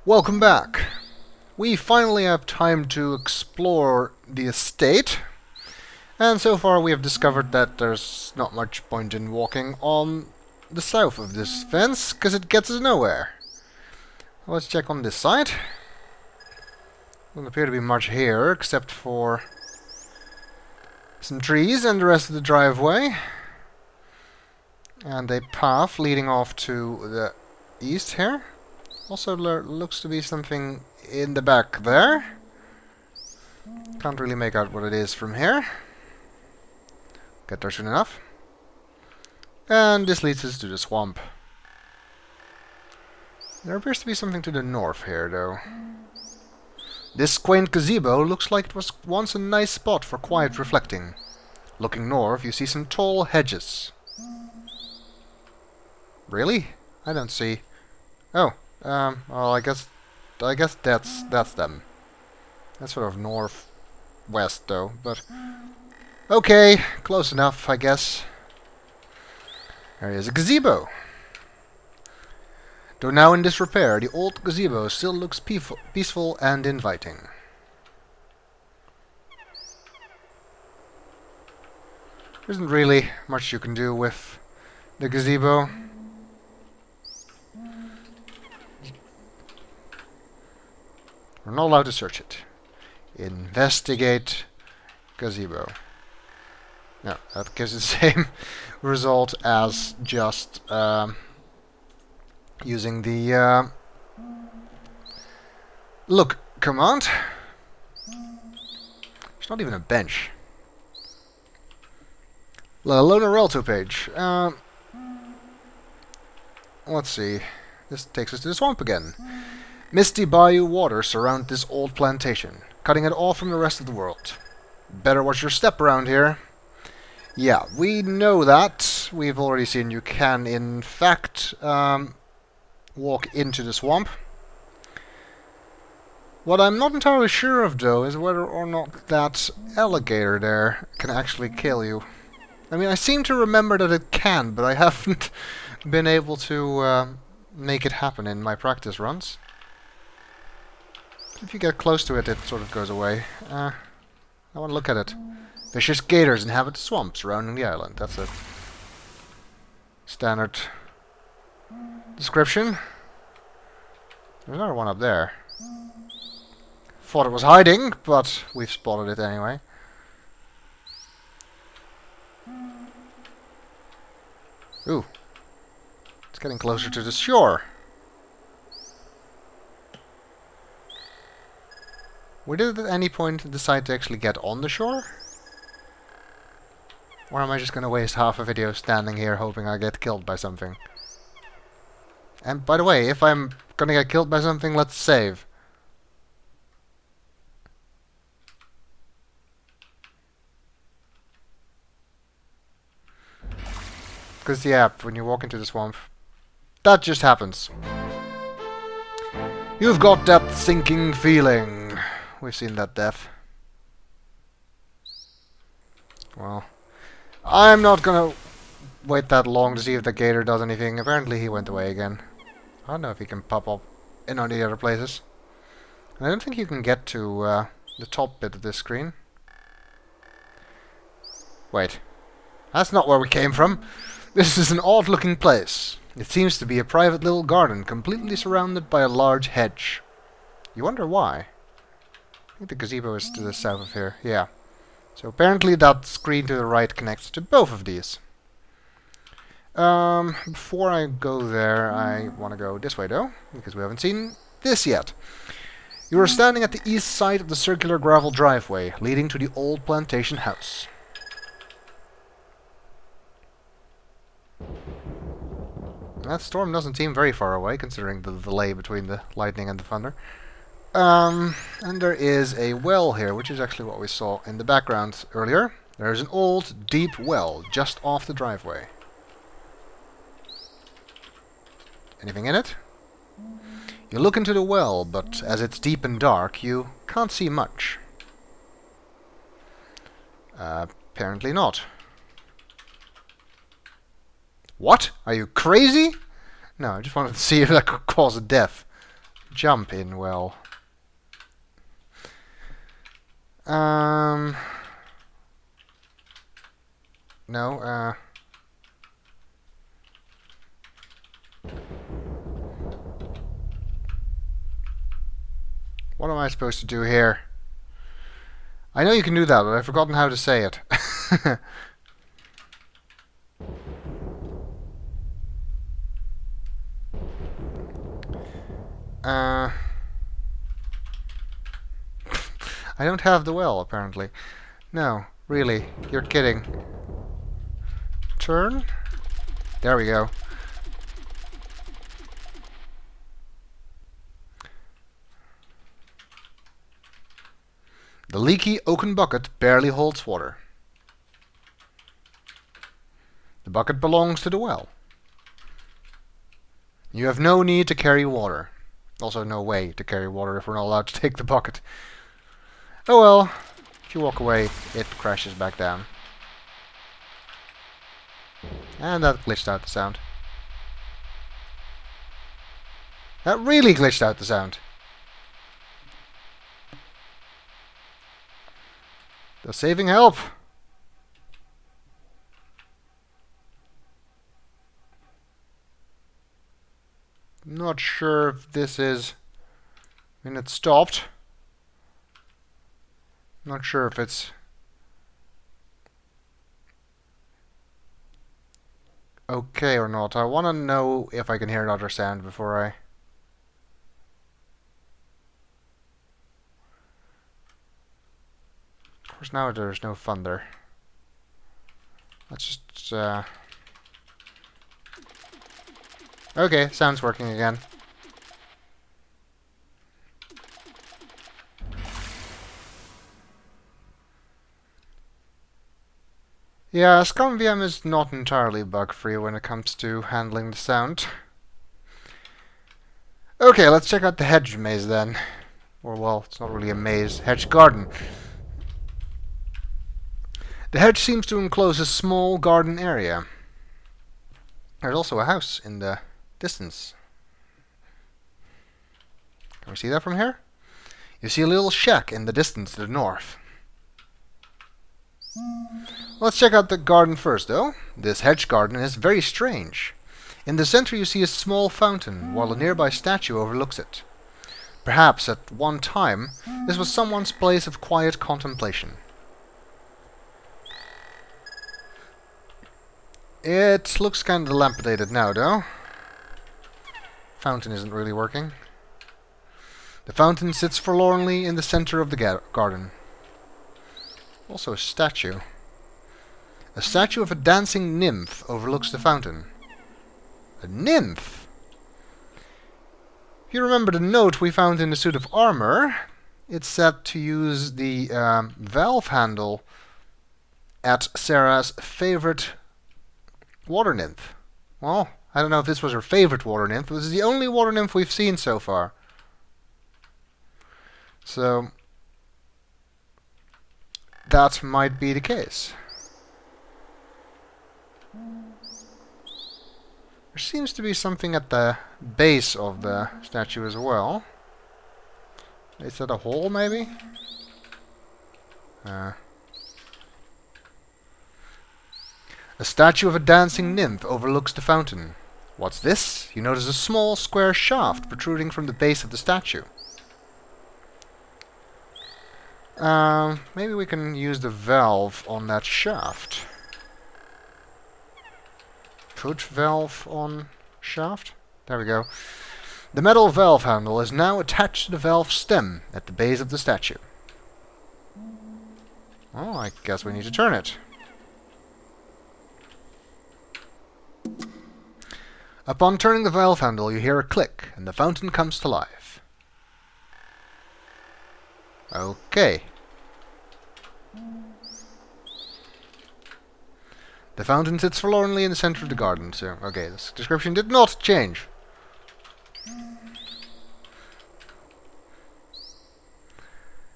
Welcome back. We finally have time to explore the estate, and so far we have discovered that there's not much point in walking on the south of this fence, because it gets us nowhere. Let's check on this side. Doesn't appear to be much here, except for some trees and the rest of the driveway. And a path leading off to the east here. Also, there looks to be something in the back there. Can't really make out what it is from here. Get there soon enough. And this leads us to the swamp. There appears to be something to the north here, though. This quaint gazebo looks like it was once a nice spot for quiet reflecting. Looking north, you see some tall hedges. Really? I don't see... Oh. Well, I guess that's them. That's sort of northwest, though, but... Okay, close enough, I guess. There is a gazebo. Though now in disrepair, the old gazebo still looks peaceful and inviting. There isn't really much you can do with the gazebo. We're not allowed to search it. Investigate gazebo. No, that gives the same result as just using the look command. There's not even a bench. Let alone a Relto page. Let's see. This takes us to the swamp again. Misty bayou waters surround this old plantation, cutting it off from the rest of the world. Better watch your step around here. Yeah, we know that. We've already seen you can, in fact, walk into the swamp. What I'm not entirely sure of, though, is whether or not that alligator there can actually kill you. I mean, I seem to remember that it can, but I haven't been able to make it happen in my practice runs. If you get close to it, it sort of goes away. I want to look at it. Vicious gators inhabit the swamps surrounding the island. That's a standard description. There's another one up there. Thought it was hiding, but we've spotted it anyway. Ooh. It's getting closer to the shore. We did at any point decide to actually get on the shore? Or am I just gonna waste half a video standing here hoping I get killed by something? And by the way, if I'm gonna get killed by something, let's save. Because yeah, when you walk into the swamp, that just happens. You've got that sinking feeling. We've seen that death. Well, I'm not gonna wait that long to see if the gator does anything. Apparently he went away again. I don't know if he can pop up in any other places. And I don't think you can get to the top bit of this screen. Wait. That's not where we came from. This is an odd-looking place. It seems to be a private little garden, completely surrounded by a large hedge. You wonder why? I think the gazebo is to the south of here. Yeah. So apparently that screen to the right connects to both of these. Before I go there, I want to go this way though, because we haven't seen this yet. You are standing at the east side of the circular gravel driveway, leading to the old plantation house. That storm doesn't seem very far away, considering the delay between the lightning and the thunder. And there is a well here, which is actually what we saw in the background earlier. There's an old, deep well just off the driveway. Anything in it? You look into the well, but as it's deep and dark, you can't see much. Apparently not. What? Are you crazy? No, I just wanted to see if that could cause a death. jump in well. No, what am I supposed to do here? I know you can do that, but I've forgotten how to say it. I don't have the well, apparently. No, really, you're kidding. Turn? There we go. The leaky oaken bucket barely holds water. The bucket belongs to the well. You have no need to carry water. Also no way to carry water if we're not allowed to take the bucket. Oh well, if you walk away, it crashes back down. And that glitched out the sound. That really glitched out the sound. Does saving help? Not sure if this is... I mean, it stopped. Not sure if it's... okay or not. I want to know if I can hear another sound before I... Of course, now there's no thunder. Let's just... okay, sound's working again. Yeah, ScumVM is not entirely bug-free when it comes to handling the sound. Okay, let's check out the hedge maze then. Or, well, it's not really a maze. Hedge garden. The hedge seems to enclose a small garden area. There's also a house in the distance. Can we see that from here? You see a little shack in the distance to the north. Let's check out the garden first, though. This hedge garden is very strange. In the center you see a small fountain, while a nearby statue overlooks it. Perhaps, at one time, this was someone's place of quiet contemplation. It looks kind of dilapidated now, though. Fountain isn't really working. The fountain sits forlornly in the center of the garden. Also a statue. A statue of a dancing nymph overlooks the fountain. A nymph? If you remember the note we found in the suit of armor, it's said to use the valve handle at Sarah's favorite water nymph. Well, I don't know if this was her favorite water nymph. This is the only water nymph we've seen so far. So, that might be the case. There seems to be something at the base of the statue as well. Is that a hole, maybe? A statue of a dancing nymph overlooks the fountain. What's this? You notice a small square shaft protruding from the base of the statue. Maybe we can use the valve on that shaft. Put valve on shaft? There we go. The metal valve handle is now attached to the valve stem at the base of the statue. Oh, I guess we need to turn it. Upon turning the valve handle, you hear a click, and the fountain comes to life. Okay. The fountain sits forlornly in the center of the garden, so, okay, this description did not change.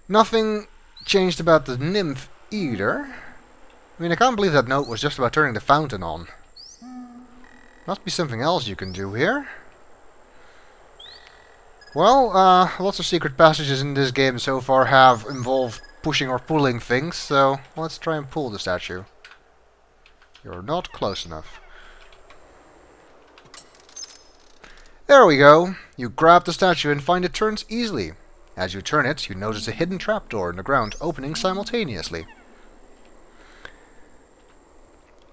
Nothing changed about the nymph either. I mean, I can't believe that note was just about turning the fountain on. Must be something else you can do here. Well, lots of secret passages in this game so far have involved pushing or pulling things, so let's try and pull the statue. You're not close enough. There we go. You grab the statue and find it turns easily. As you turn it, you notice a hidden trapdoor in the ground opening simultaneously.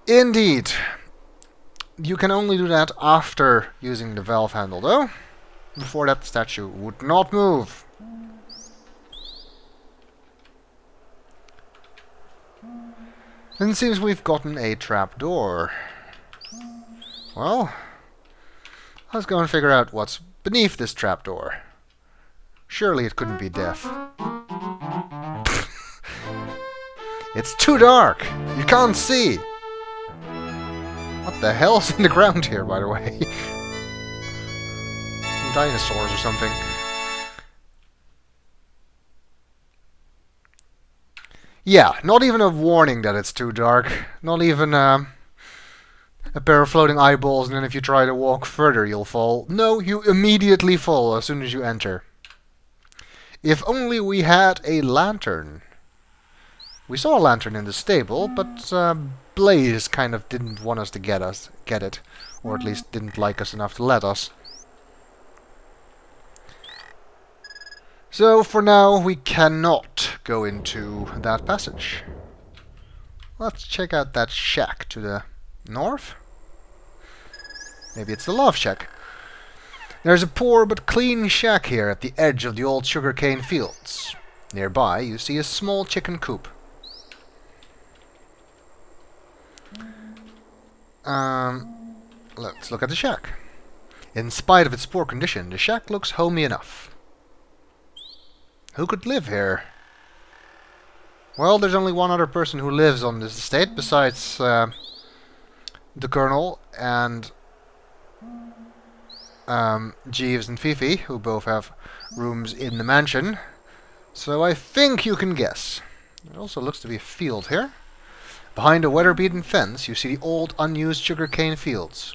Indeed. You can only do that after using the valve handle, though. Before that, the statue would not move. And it seems we've gotten a trapdoor. Well, let's go and figure out what's beneath this trapdoor. Surely it couldn't be death. It's too dark! You can't see! What the hell's in the ground here, by the way? Dinosaurs or something. Yeah, not even a warning that it's too dark. Not even a pair of floating eyeballs, and then if you try to walk further you'll fall. No, you immediately fall as soon as you enter. If only we had a lantern. We saw a lantern in the stable, but Blaze kind of didn't want us to get it. Or at least didn't like us enough to let us. So, for now, we cannot go into that passage. Let's check out that shack to the north. Maybe it's the love shack. There's a poor but clean shack here at the edge of the old sugarcane fields. Nearby, you see a small chicken coop. Let's look at the shack. In spite of its poor condition, the shack looks homey enough. Who could live here? Well, there's only one other person who lives on this estate besides the Colonel and Jeeves and Fifi, who both have rooms in the mansion. So I think you can guess. There also looks to be a field here. Behind a weather-beaten fence, you see the old, unused sugarcane fields.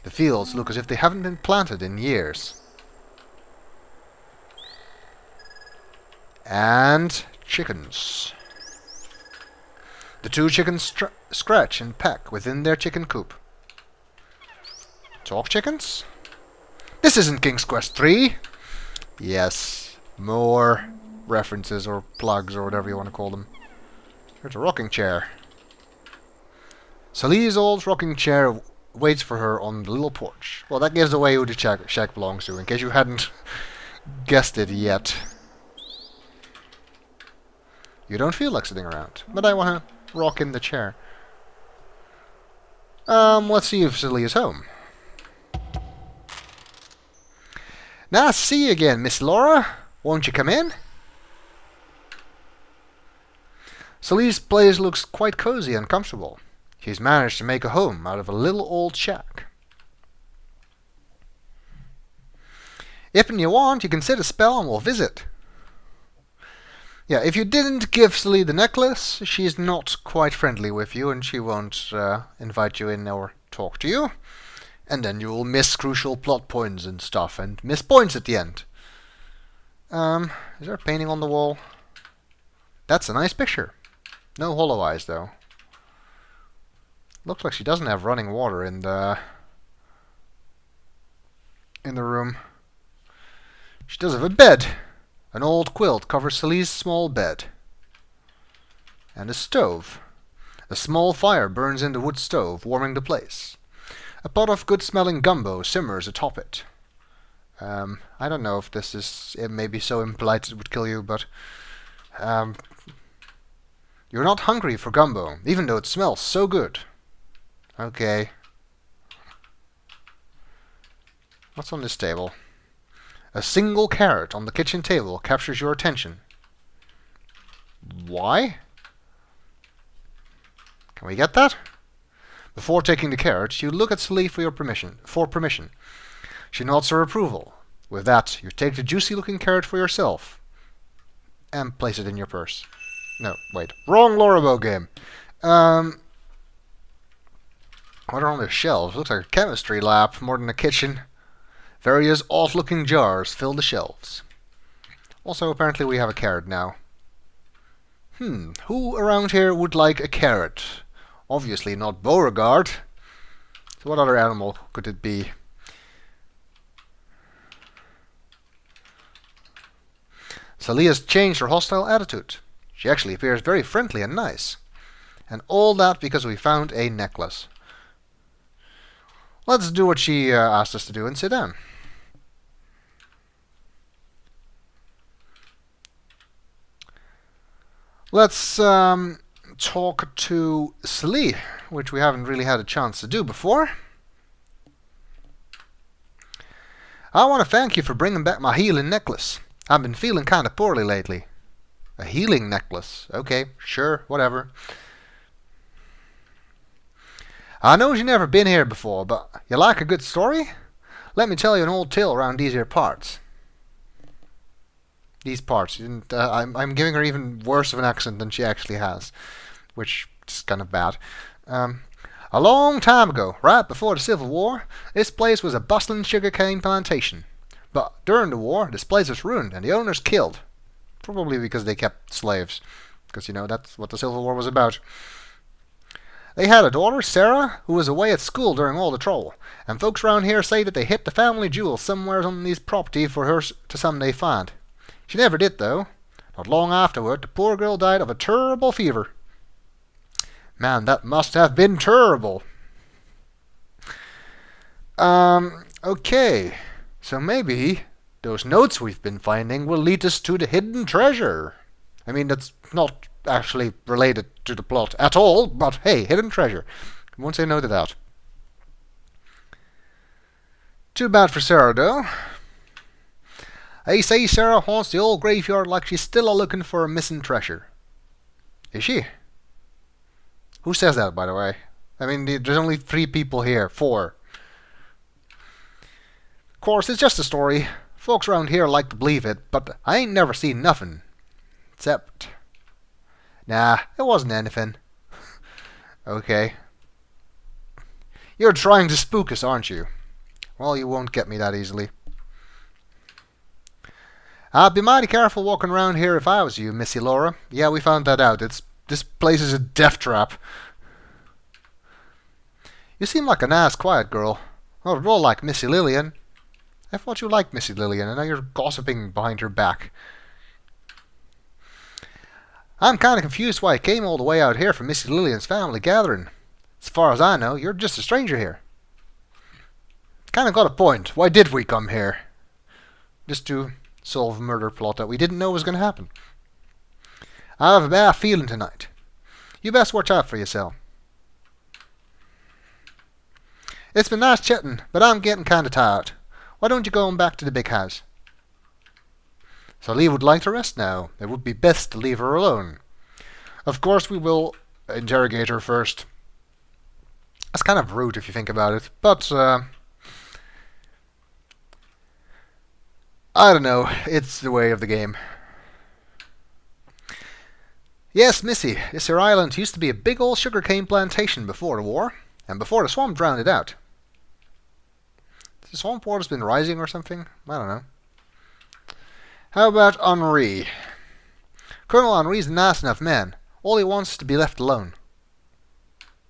The fields look as if they haven't been planted in years. And chickens. The two chickens scratch and peck within their chicken coop. Talk chickens? This isn't King's Quest 3! Yes, more references or plugs or whatever you want to call them. There's a rocking chair. Celie's old rocking chair waits for her on the little porch. Well, that gives away who the shack belongs to, in case you hadn't guessed it yet. You don't feel like sitting around, but I want to rock in the chair. Let's see if Celie is home. Nice to see you again, Miss Laura. Won't you come in? Celie's place looks quite cozy and comfortable. She's managed to make a home out of a little old shack. If you want, you can sit a spell and we'll visit. Yeah, if you didn't give Celie the necklace, she's not quite friendly with you and she won't invite you in or talk to you. And then you'll miss crucial plot points and stuff, and miss points at the end. Is there a painting on the wall? That's a nice picture. No hollow eyes, though. Looks like she doesn't have running water in the room. She does have a bed. An old quilt covers Celie's small bed. And a stove. A small fire burns in the wood stove, warming the place. A pot of good-smelling gumbo simmers atop it. I don't know if this is... It may be so impolite it would kill you, but... you're not hungry for gumbo, even though it smells so good. Okay. What's on this table? A single carrot on the kitchen table captures your attention. Why? Can we get that? Before taking the carrot, you look at Celie for permission. She nods her approval. With that, you take the juicy-looking carrot for yourself. And place it in your purse. No, wait. Wrong Lorabo game. What are on the shelves? Looks like a chemistry lab more than a kitchen. Various odd-looking jars fill the shelves. Also, apparently we have a carrot now. Who around here would like a carrot? Obviously not Beauregard. So what other animal could it be? Celie has changed her hostile attitude. She actually appears very friendly and nice. And all that because we found a necklace. Let's do what she asked us to do and sit down. Let's talk to Celie, which we haven't really had a chance to do before. I want to thank you for bringing back my healing necklace. I've been feeling kind of poorly lately. A healing necklace. Okay, sure, whatever. I know you've never been here before, but you like a good story? Let me tell you an old tale around these here parts. These parts. I'm giving her even worse of an accent than she actually has, which is kind of bad. A long time ago, right before the Civil War, this place was a bustling sugarcane plantation. But during the war, this place was ruined and the owners killed. Probably because they kept slaves. Because, you know, that's what the Civil War was about. They had a daughter, Sarah, who was away at school during all the trouble. And folks around here say that they hid the family jewels somewhere on this property for her to someday find. She never did, though. Not long afterward, the poor girl died of a terrible fever. Man, that must have been terrible. Okay. So maybe those notes we've been finding will lead us to the hidden treasure. I mean, that's not actually related to the plot at all, but hey, hidden treasure. I won't say no to that. Too bad for Sarah, though. They say Sarah haunts the old graveyard like she's still a-looking for a missing treasure. Is she? Who says that, by the way? I mean, there's only 3 people here. 4. Of course, it's just a story. Folks around here like to believe it, but I ain't never seen nothing. Except... Nah, it wasn't anything. Okay. You're trying to spook us, aren't you? Well, you won't get me that easily. I'd be mighty careful walking around here if I was you, Missy Laura. Yeah, we found that out. This place is a death trap. You seem like a nice, quiet girl. Not at all like Missy Lillian. I thought you liked Missy Lillian, and now you're gossiping behind her back. I'm kind of confused why you came all the way out here for Missy Lillian's family gathering. As far as I know, you're just a stranger here. Kind of got a point. Why did we come here? Just to solve a murder plot that we didn't know was going to happen. I have a bad feeling tonight. You best watch out for yourself. It's been nice chatting, but I'm getting kind of tired. Why don't you go on back to the big house? Celie would like to rest now. It would be best to leave her alone. Of course we will interrogate her first. That's kind of rude if you think about it, but I don't know, it's the way of the game. Yes, Missy, this here island used to be a big old sugarcane plantation before the war, and before the swamp drowned it out. The swamp water's been rising or something? I don't know. How about Henri? Colonel Henri's a nice enough man. All he wants is to be left alone.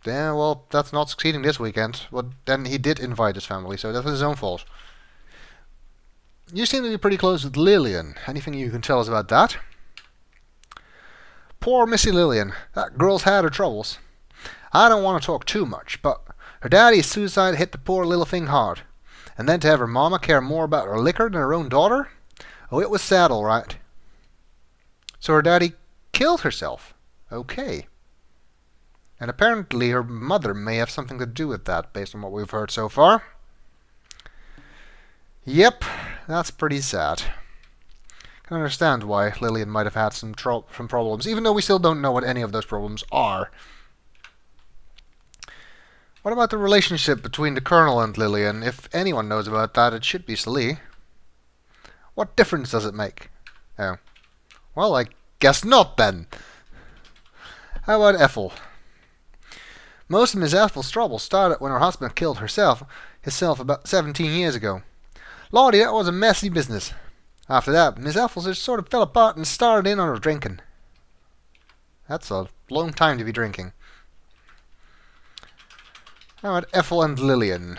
Yeah, well, that's not succeeding this weekend. But then he did invite his family, so that's his own fault. You seem to be pretty close with Lillian. Anything you can tell us about that? Poor Missy Lillian. That girl's had her troubles. I don't want to talk too much, but her daddy's suicide hit the poor little thing hard. And then to have her mama care more about her liquor than her own daughter? Oh, it was sad, all right. So her daddy killed herself. Okay. And apparently her mother may have something to do with that, based on what we've heard so far. Yep, that's pretty sad. Can understand why Lillian might have had some problems, even though we still don't know what any of those problems are. What about the relationship between the Colonel and Lillian? If anyone knows about that, it should be Celie. What difference does it make? Oh. Well, I guess not, then. How about Ethel? Most of Miss Ethel's trouble started when her husband killed himself about 17 years ago. Lordy, that was a messy business. After that, Miss Ethel just sort of fell apart and started in on her drinking. That's a long time to be drinking. How about Ethel and Lillian?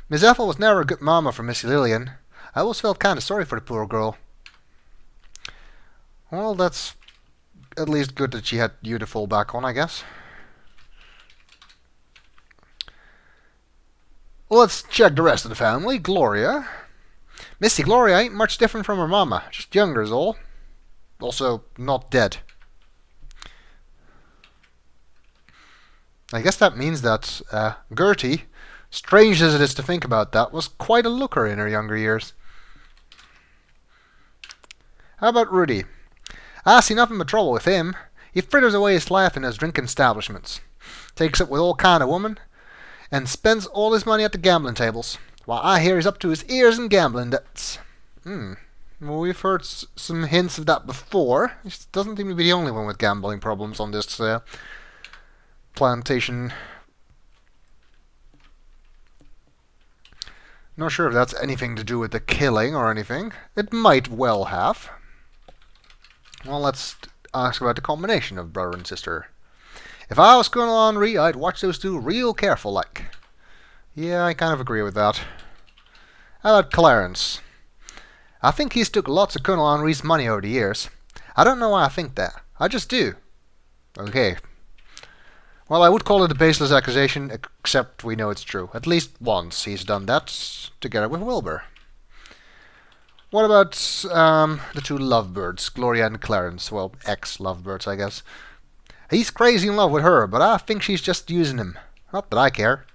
Miss Ethel was never a good mama for Missy Lillian. I always felt kind of sorry for the poor girl. Well, that's at least good that she had you to fall back on, I guess. Let's check the rest of the family. Gloria. Missy Gloria ain't much different from her mama. Just younger is all. Also, not dead. I guess that means that Gertie, strange as it is to think about that, was quite a looker in her younger years. How about Rudy? I see nothing but trouble with him. He fritters away his life in his drinking establishments. Takes up with all kind of women, and spends all his money at the gambling tables. While I hear he's up to his ears in gambling debts. Well, we've heard some hints of that before. He doesn't seem to be the only one with gambling problems on this plantation. Not sure if that's anything to do with the killing or anything. It might well have. Well, let's ask about the combination of brother and sister. If I was Colonel Henri, I'd watch those two real careful like. Yeah, I kind of agree with that. How about Clarence? I think he's took lots of Colonel Henri's money over the years. I don't know why I think that. I just do. Okay. Well, I would call it a baseless accusation, except we know it's true. At least once he's done that, together with Wilbur. What about the two lovebirds, Gloria and Clarence? Well, ex-lovebirds, I guess. He's crazy in love with her, but I think she's just using him. Not that I care.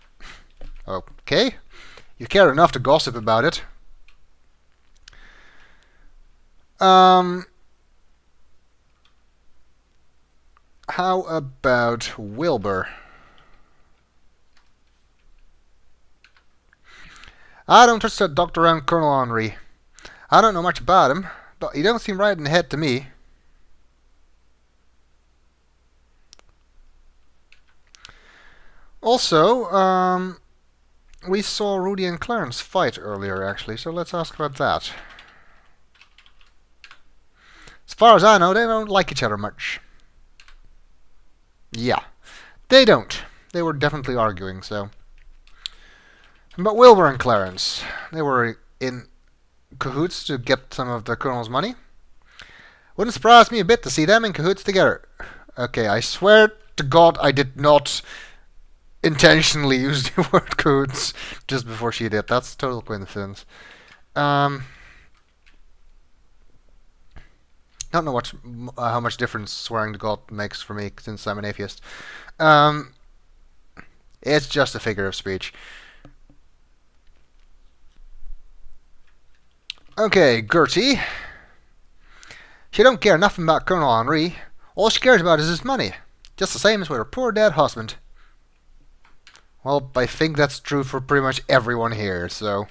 Okay. You care enough to gossip about it. How about Wilbur? I don't trust that doctor around Colonel Henri. I don't know much about him, but he don't seem right in the head to me. Also, we saw Rudy and Clarence fight earlier, actually, so let's ask about that. As far as I know, they don't like each other much. Yeah, they don't. They were definitely arguing, so. But Wilbur and Clarence, they were in cahoots to get some of the Colonel's money. Wouldn't surprise me a bit to see them in cahoots together. Okay, I swear to God I did not intentionally use the word cahoots just before she did. That's total coincidence. Don't know how much difference swearing to God makes for me since I'm an atheist. It's just a figure of speech. Okay, Gertie. She don't care nothing about Colonel Henri. All she cares about is his money. Just the same as with her poor dead husband. Well, I think that's true for pretty much everyone here, so.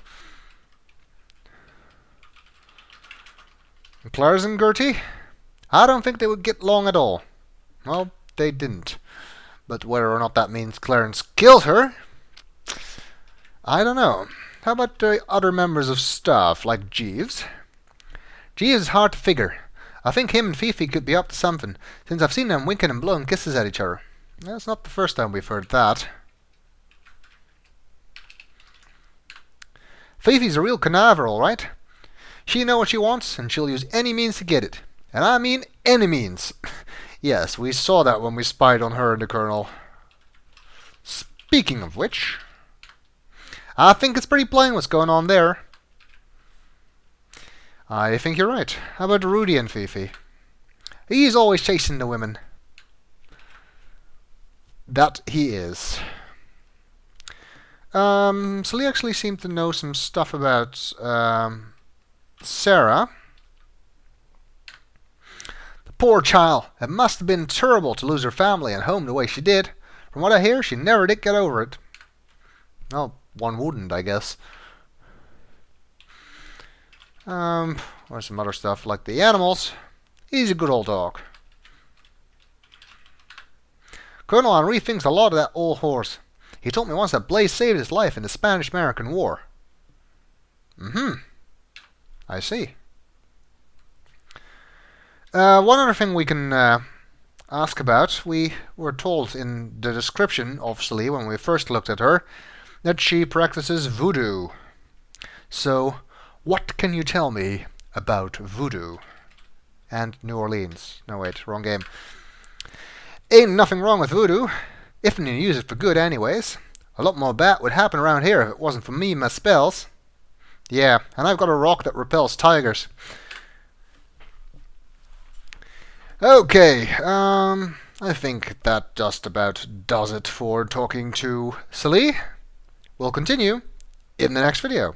Clarence and Gertie? I don't think they would get along at all. Well, they didn't. But whether or not that means Clarence killed her, I don't know. How about the other members of staff, like Jeeves? Jeeves is hard to figure. I think him and Fifi could be up to something, since I've seen them winking and blowing kisses at each other. That's not the first time we've heard that. Fifi's a real conniver, all right. She knows what she wants, and she'll use any means to get it. And I mean any means. Yes, we saw that when we spied on her and the Colonel. Speaking of which, I think it's pretty plain what's going on there. I think you're right. How about Rudy and Fifi? He's always chasing the women. That he is. Celie actually seemed to know some stuff about Sarah. The poor child. It must have been terrible to lose her family and home the way she did. From what I hear, she never did get over it. Well, one wouldn't, I guess. Or some other stuff like the animals. He's a good old dog. Colonel Henri thinks a lot of that old horse. He told me once that Blaze saved his life in the Spanish-American War. Mm-hmm. I see. One other thing we can ask about, we were told in the description of Celie when we first looked at her that she practices voodoo. So, what can you tell me about voodoo? And New Orleans. No, wait, wrong game. Ain't nothing wrong with voodoo, if you use it for good anyways. A lot more bad would happen around here if it wasn't for me and my spells. Yeah, and I've got a rock that repels tigers. Okay, I think that just about does it for talking to Celie. We'll continue in the next video.